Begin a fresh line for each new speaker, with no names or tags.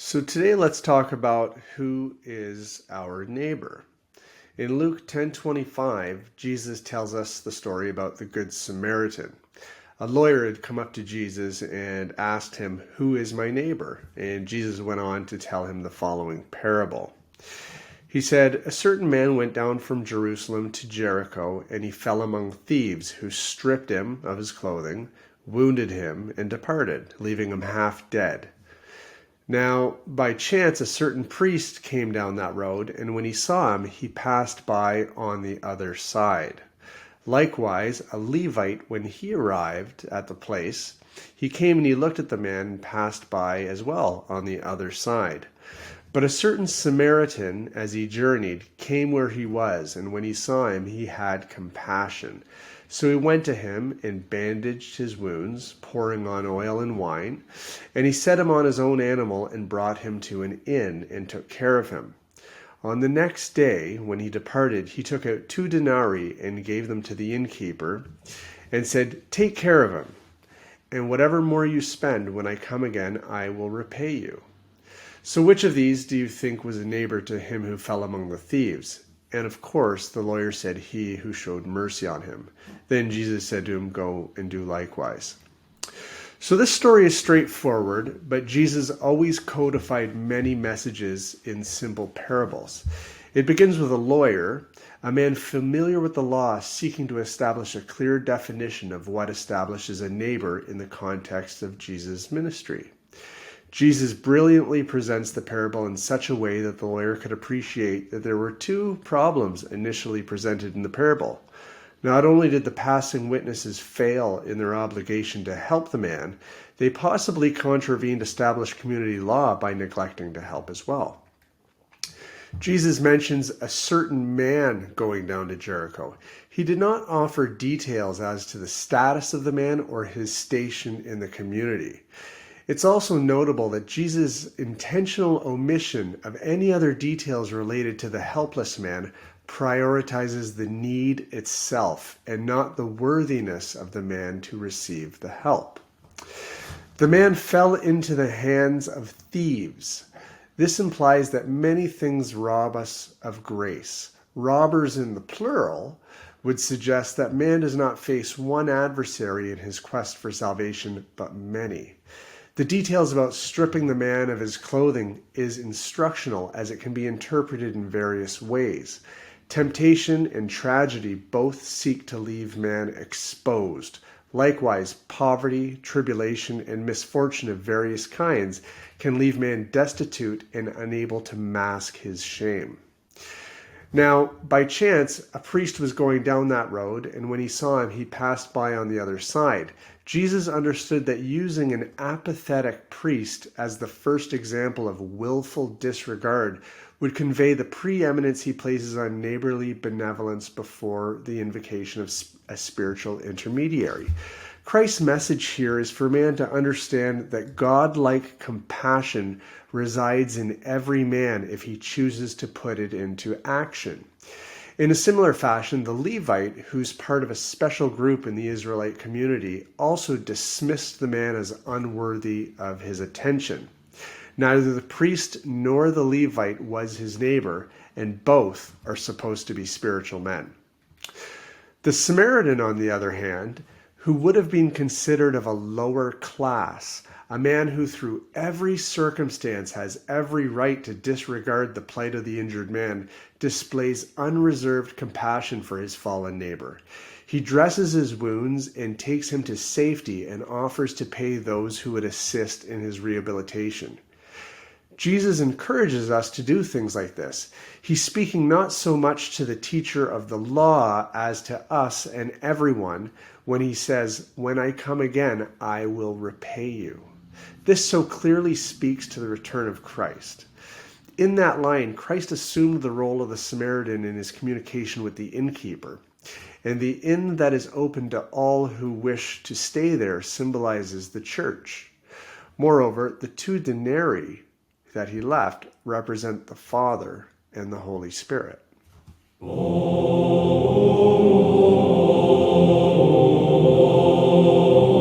So today let's talk about who is our neighbor. In Luke 10:25, Jesus tells us the story about the Good Samaritan. A lawyer had come up to Jesus and asked him, "Who is my neighbor?" And Jesus went on to tell him the following parable. He said, "A certain man went down from Jerusalem to Jericho, and he fell among thieves who stripped him of his clothing, wounded him, and departed, leaving him half dead. Now, by chance, a certain priest came down that road, and when he saw him, he passed by on the other side. Likewise, a Levite, when he arrived at the place, he came and he looked at the man and passed by as well on the other side. But a certain Samaritan, as he journeyed, came where he was, and when he saw him, he had compassion. So he went to him and bandaged his wounds, pouring on oil and wine, and he set him on his own animal and brought him to an inn and took care of him. On the next day, when he departed, he took out 2 denarii and gave them to the innkeeper and said, 'Take care of him, and whatever more you spend, when I come again, I will repay you.' So which of these do you think was a neighbor to him who fell among the thieves?" And of course, the lawyer said, "He who showed mercy on him." Then Jesus said to him, "Go and do likewise." So this story is straightforward, but Jesus always codified many messages in simple parables. It begins with a lawyer, a man familiar with the law, seeking to establish a clear definition of what establishes a neighbor in the context of Jesus' ministry. Jesus brilliantly presents the parable in such a way that the lawyer could appreciate that there were 2 problems initially presented in the parable. Not only did the passing witnesses fail in their obligation to help the man, they possibly contravened established community law by neglecting to help as well. Jesus mentions a certain man going down to Jericho. He did not offer details as to the status of the man or his station in the community. It's also notable that Jesus' intentional omission of any other details related to the helpless man prioritizes the need itself and not the worthiness of the man to receive the help. The man fell into the hands of thieves. This implies that many things rob us of grace. Robbers in the plural would suggest that man does not face one adversary in his quest for salvation, but many. The details about stripping the man of his clothing is instructional, as it can be interpreted in various ways. Temptation and tragedy both seek to leave man exposed. Likewise, poverty, tribulation, and misfortune of various kinds can leave man destitute and unable to mask his shame. Now, by chance, a priest was going down that road, and when he saw him, he passed by on the other side. Jesus understood that using an apathetic priest as the first example of willful disregard would convey the preeminence he places on neighborly benevolence before the invocation of a spiritual intermediary. Christ's message here is for man to understand that God-like compassion resides in every man if he chooses to put it into action. In a similar fashion, the Levite, who's part of a special group in the Israelite community, also dismissed the man as unworthy of his attention. Neither the priest nor the Levite was his neighbor, and both are supposed to be spiritual men. The Samaritan, on the other hand, who would have been considered of a lower class, a man who through every circumstance has every right to disregard the plight of the injured man, displays unreserved compassion for his fallen neighbor. He dresses his wounds and takes him to safety and offers to pay those who would assist in his rehabilitation. Jesus encourages us to do things like this. He's speaking not so much to the teacher of the law as to us and everyone when he says, "When I come again, I will repay you." This so clearly speaks to the return of Christ. In that line, Christ assumed the role of the Samaritan in his communication with the innkeeper. And the inn that is open to all who wish to stay there symbolizes the church. Moreover, the 2 denarii that he left represent the Father and the Holy Spirit. Oh.